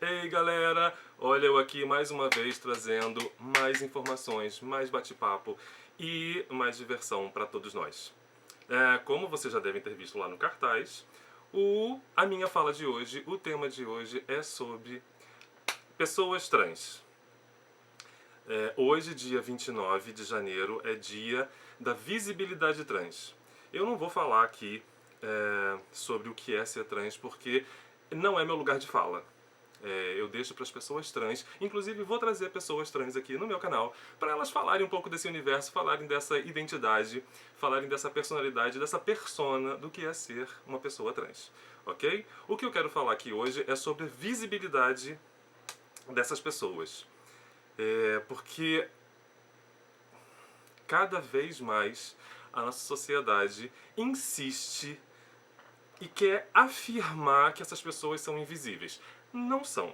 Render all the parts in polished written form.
Ei galera, olha eu aqui mais uma vez trazendo mais informações, mais bate-papo e mais diversão para todos nós. Como vocês já devem ter visto lá no cartaz, a minha fala de hoje, o tema de hoje é sobre pessoas trans. Hoje, dia 29 de janeiro, é dia da visibilidade trans. Eu não vou falar aqui sobre o que é ser trans porque não é meu lugar de fala. Eu deixo para as pessoas trans, inclusive vou trazer pessoas trans aqui no meu canal para elas falarem um pouco desse universo, falarem dessa identidade, falarem dessa personalidade, dessa persona do que é ser uma pessoa trans, ok? O que eu quero falar aqui hoje é sobre a visibilidade dessas pessoas, porque cada vez mais a nossa sociedade insiste e quer afirmar que essas pessoas são invisíveis. Não são.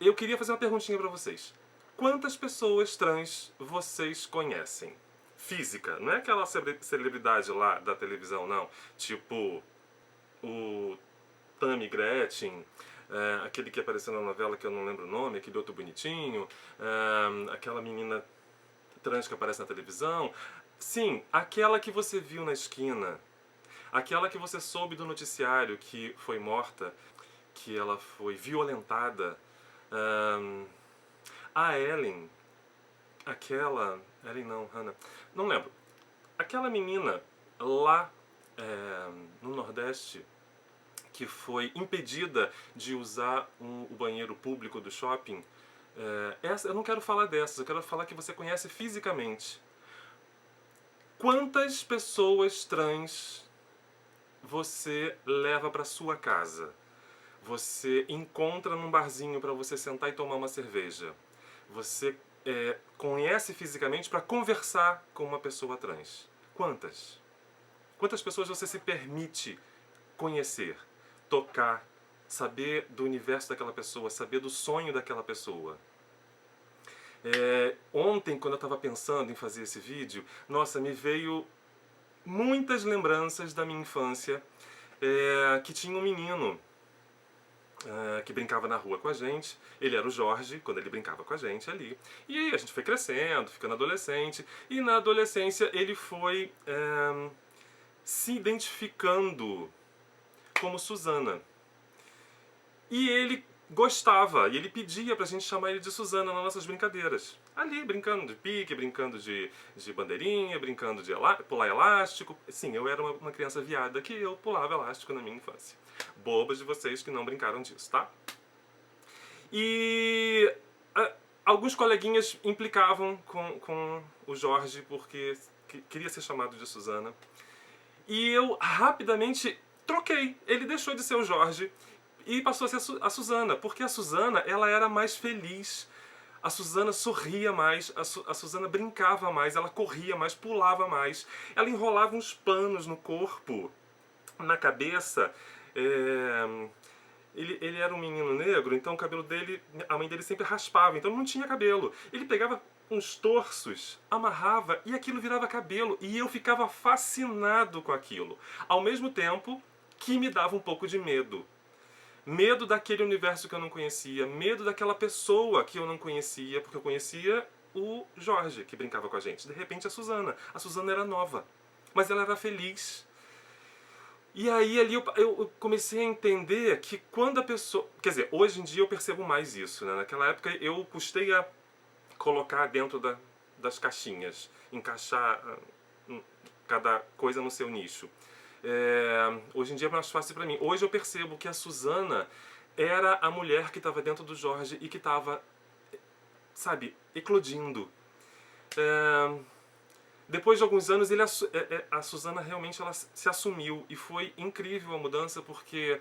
Eu queria fazer uma perguntinha pra vocês. Quantas pessoas trans vocês conhecem? Física, não é aquela celebridade lá da televisão, não. Tipo, o Tammy Gretchen, aquele que apareceu na novela que eu não lembro o nome, aquele outro bonitinho, aquela menina trans que aparece na televisão. Sim, aquela que você viu na esquina. Aquela que você soube do noticiário que foi morta, que ela foi violentada. A Ellen, Ellen não, Hannah, não lembro. Aquela menina lá no Nordeste que foi impedida de usar o banheiro público do shopping. Eu não quero falar dessas, eu quero falar que você conhece fisicamente. Quantas pessoas trans você leva para sua casa? Você encontra num barzinho para você sentar e tomar uma cerveja? Você conhece fisicamente para conversar com uma pessoa trans? Quantas? Quantas pessoas você se permite conhecer, tocar, saber do universo daquela pessoa, saber do sonho daquela pessoa? Ontem, quando eu estava pensando em fazer esse vídeo, nossa, me veio muitas lembranças da minha infância, que tinha um menino que brincava na rua com a gente. Ele era o Jorge, quando ele brincava com a gente ali. E aí a gente foi crescendo, ficando adolescente. E na adolescência ele foi se identificando como Suzana. E ele gostava, e ele pedia pra gente chamar ele de Suzana nas nossas brincadeiras. Ali, brincando de pique, brincando de bandeirinha, brincando de pular elástico. Sim, eu era uma criança viada que eu pulava elástico na minha infância. Bobas de vocês que não brincaram disso, tá? E alguns coleguinhas implicavam com o Jorge porque queria ser chamado de Suzana. E eu rapidamente troquei. Ele deixou de ser o Jorge e passou a ser a Suzana, porque a Suzana, ela era mais feliz. A Suzana sorria mais, a Suzana brincava mais, ela corria mais, pulava mais. Ela enrolava uns panos no corpo, na cabeça. Ele era um menino negro, então o cabelo dele, a mãe dele sempre raspava, então não tinha cabelo. Ele pegava uns torços, amarrava e aquilo virava cabelo. E eu ficava fascinado com aquilo. Ao mesmo tempo que me dava um pouco de medo. Medo daquele universo que eu não conhecia, medo daquela pessoa que eu não conhecia, porque eu conhecia o Jorge, que brincava com a gente. De repente a Suzana era nova, mas ela era feliz. E aí ali eu comecei a entender que quando a pessoa... Quer dizer, hoje em dia eu percebo mais isso, né? Naquela época eu custei a colocar dentro das caixinhas, encaixar cada coisa no seu nicho. Hoje em dia é mais fácil pra mim. Hoje eu percebo que a Suzana era a mulher que estava dentro do Jorge e que estava, sabe, eclodindo. Depois de alguns anos, a Suzana realmente ela se assumiu e foi incrível a mudança porque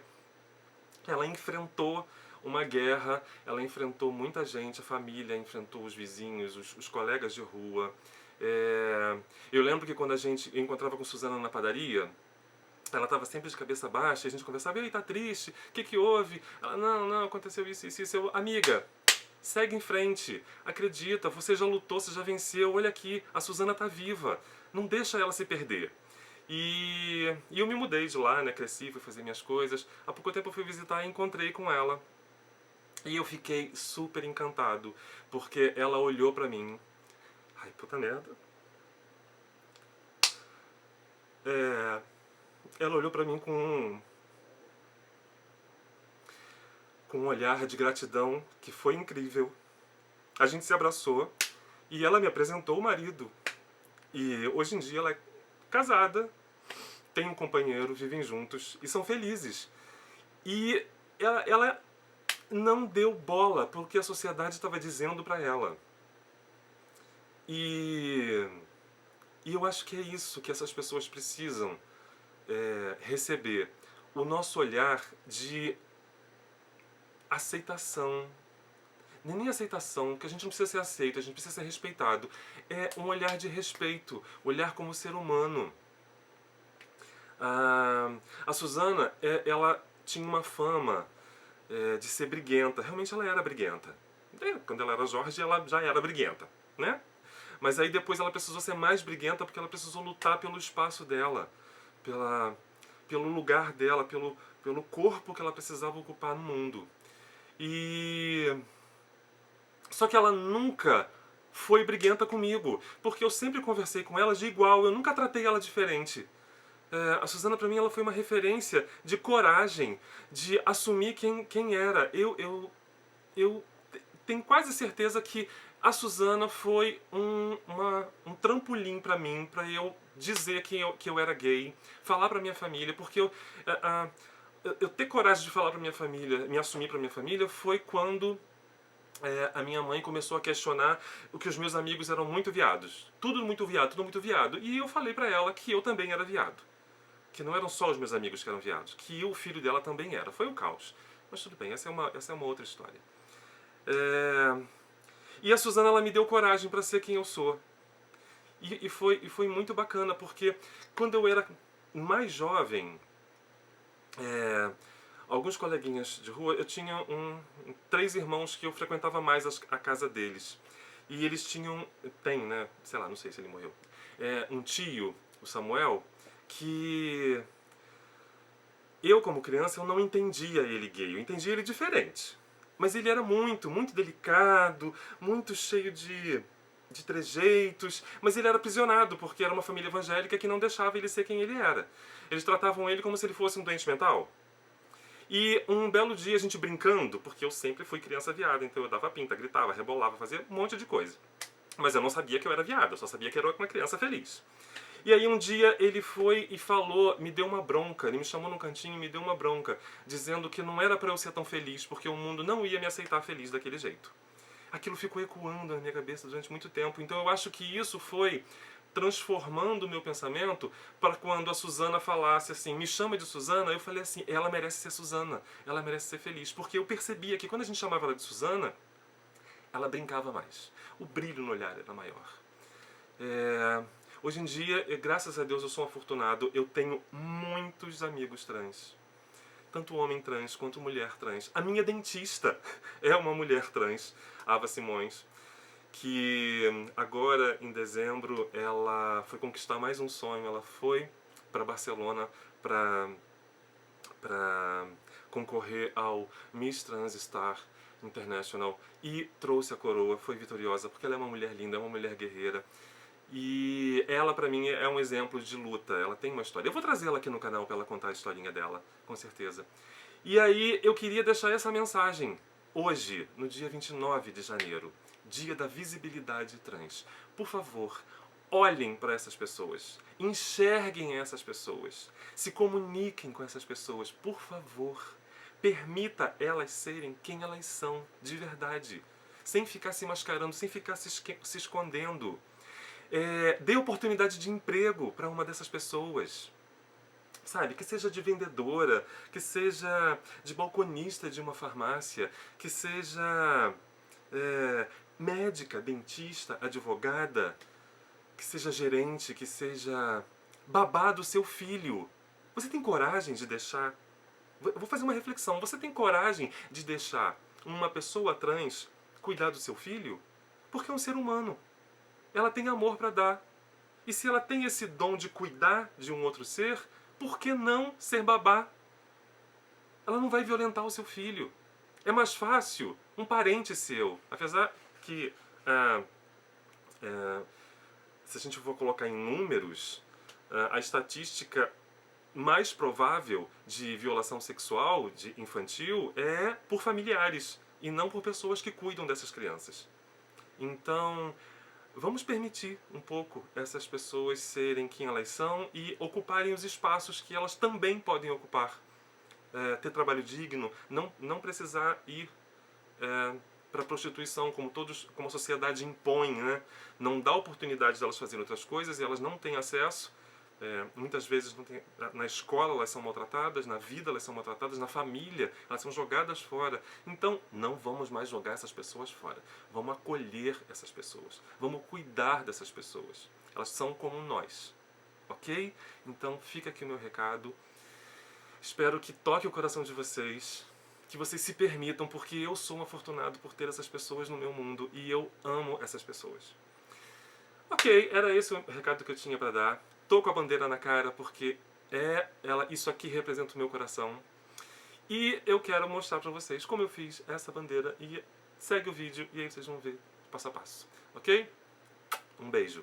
ela enfrentou uma guerra, ela enfrentou muita gente, a família, enfrentou os vizinhos, os colegas de rua. Eu lembro que quando eu encontrava com Suzana na padaria, ela estava sempre de cabeça baixa, e a gente conversava, e aí, tá triste? O que houve? Ela, não, aconteceu isso. Eu, amiga, segue em frente, acredita, você já lutou, você já venceu, olha aqui, a Suzana tá viva, não deixa ela se perder. E eu me mudei de lá, né, cresci, fui fazer minhas coisas. Há pouco tempo eu fui visitar e encontrei com ela. E eu fiquei super encantado, porque ela olhou pra mim. Ai, puta merda. Ela olhou pra mim com um olhar de gratidão que foi incrível. A gente se abraçou e ela me apresentou o marido. E hoje em dia ela é casada, tem um companheiro, vivem juntos e são felizes. E ela não deu bola porque a sociedade estava dizendo pra ela. E eu acho que é isso que essas pessoas precisam receber. O nosso olhar de aceitação. Nem aceitação, que a gente não precisa ser aceito, a gente precisa ser respeitado. É um olhar de respeito, olhar como ser humano. A Suzana, ela tinha uma fama de ser briguenta. Realmente ela era briguenta. Quando ela era Jorge, ela já era briguenta, né? Mas aí depois ela precisou ser mais briguenta porque ela precisou lutar pelo espaço dela, pelo lugar dela, pelo corpo que ela precisava ocupar no mundo. Só que ela nunca foi briguenta comigo, porque eu sempre conversei com ela de igual, eu nunca tratei ela diferente. A Suzana, pra mim, ela foi uma referência de coragem, de assumir quem era. Eu tenho quase certeza que a Suzana foi um trampolim pra mim, pra eu dizer que eu era gay, falar pra minha família, porque eu ter coragem de falar pra minha família, me assumir pra minha família, foi quando a minha mãe começou a questionar o que os meus amigos eram muito viados. Tudo muito viado, tudo muito viado. E eu falei pra ela que eu também era viado. Que não eram só os meus amigos que eram viados, que o filho dela também era. Foi um caos. Mas tudo bem, essa é uma outra história. E a Suzana, ela me deu coragem pra ser quem eu sou. E foi muito bacana, porque quando eu era mais jovem, alguns coleguinhas de rua, eu tinha três irmãos que eu frequentava mais a casa deles. E eles tem, né, sei lá, não sei se ele morreu, um tio, o Samuel, que eu, como criança, eu não entendia ele gay, eu entendia ele diferente. Mas ele era muito, muito delicado, muito cheio de trejeitos, mas ele era aprisionado, porque era uma família evangélica que não deixava ele ser quem ele era. Eles tratavam ele como se ele fosse um doente mental. E um belo dia, a gente brincando, porque eu sempre fui criança viada, então eu dava pinta, gritava, rebolava, fazia um monte de coisa. Mas eu não sabia que eu era viado, eu só sabia que era uma criança feliz. E aí um dia ele foi e falou, me deu uma bronca, ele me chamou num cantinho e me deu uma bronca, dizendo que não era pra eu ser tão feliz, porque o mundo não ia me aceitar feliz daquele jeito. Aquilo ficou ecoando na minha cabeça durante muito tempo, então eu acho que isso foi transformando o meu pensamento para quando a Suzana falasse assim, me chama de Suzana, eu falei assim, ela merece ser Suzana, ela merece ser feliz, porque eu percebia que quando a gente chamava ela de Suzana, ela brincava mais, o brilho no olhar era maior. Hoje em dia, graças a Deus, eu sou um afortunado, eu tenho muitos amigos trans. Tanto homem trans quanto mulher trans. A minha dentista é uma mulher trans, Ava Simões, que agora, em dezembro, ela foi conquistar mais um sonho. Ela foi para Barcelona para concorrer ao Miss Trans Star International e trouxe a coroa, foi vitoriosa, porque ela é uma mulher linda, é uma mulher guerreira. E ela, pra mim, é um exemplo de luta. Ela tem uma história. Eu vou trazer ela aqui no canal pra ela contar a historinha dela, com certeza. E aí, eu queria deixar essa mensagem. Hoje, no dia 29 de janeiro, dia da visibilidade trans. Por favor, olhem para essas pessoas. Enxerguem essas pessoas. Se comuniquem com essas pessoas, por favor. Permita elas serem quem elas são, de verdade. Sem ficar se mascarando, sem ficar se escondendo. Dê oportunidade de emprego para uma dessas pessoas. Sabe, que seja de vendedora, que seja de balconista de uma farmácia, que seja médica, dentista, advogada, que seja gerente, que seja babá do seu filho. Você tem coragem de deixar... Eu vou fazer uma reflexão. Você tem coragem de deixar uma pessoa trans cuidar do seu filho? Porque é um ser humano. Ela tem amor para dar. E se ela tem esse dom de cuidar de um outro ser, por que não ser babá? Ela não vai violentar o seu filho. É mais fácil um parente seu, apesar que se a gente for colocar em números, a estatística mais provável de violação sexual infantil é por familiares e não por pessoas que cuidam dessas crianças. Então, vamos permitir um pouco essas pessoas serem quem elas são e ocuparem os espaços que elas também podem ocupar. Ter trabalho digno, não precisar ir para a prostituição como a sociedade impõe, né? Não dá oportunidade de elas fazerem outras coisas e elas não têm acesso. Muitas vezes na escola elas são maltratadas, na vida elas são maltratadas, na família elas são jogadas fora. Então não vamos mais jogar essas pessoas fora. Vamos acolher essas pessoas. Vamos cuidar dessas pessoas. Elas são como nós. Ok? Então fica aqui o meu recado. Espero que toque o coração de vocês. Que vocês se permitam, porque eu sou um afortunado por ter essas pessoas no meu mundo e eu amo essas pessoas. Ok, era esse o recado que eu tinha para dar. Tô com a bandeira na cara porque isso aqui representa o meu coração. E eu quero mostrar para vocês como eu fiz essa bandeira. E segue o vídeo e aí vocês vão ver passo a passo. Ok? Um beijo.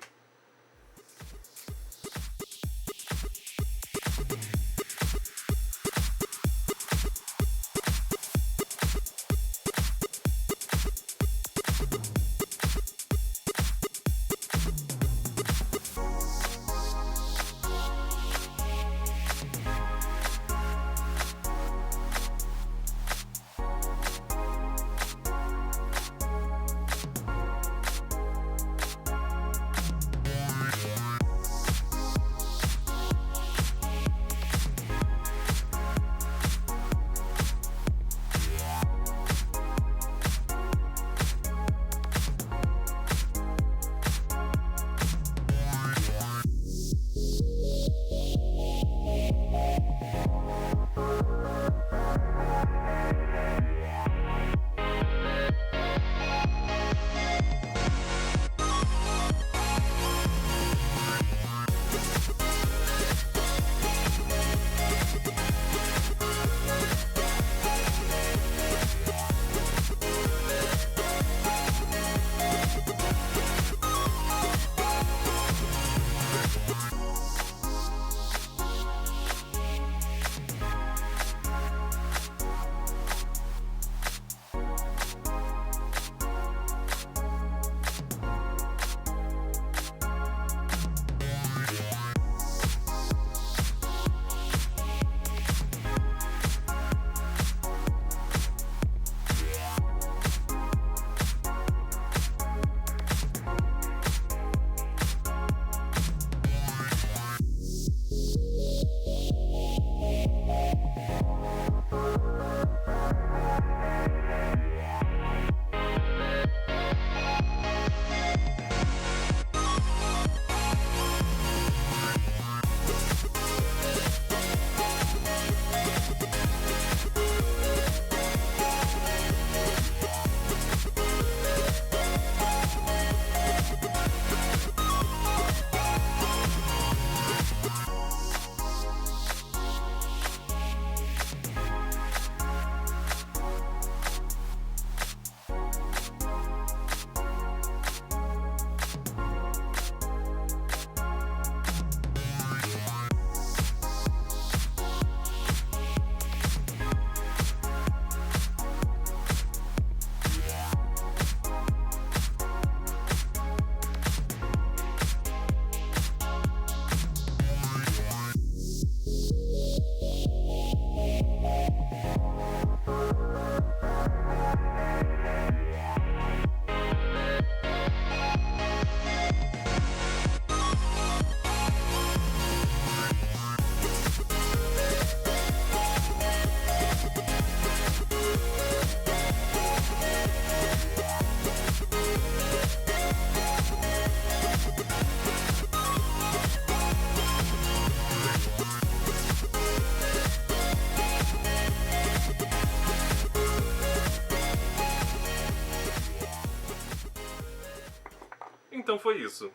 Então foi isso.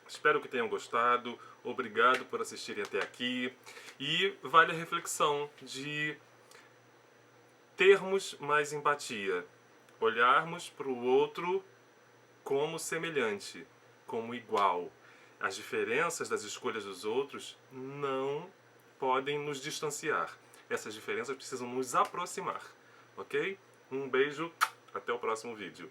Espero que tenham gostado. Obrigado por assistirem até aqui. E vale a reflexão de termos mais empatia, olharmos para o outro como semelhante, como igual. As diferenças das escolhas dos outros não podem nos distanciar. Essas diferenças precisam nos aproximar, ok? Um beijo, até o próximo vídeo.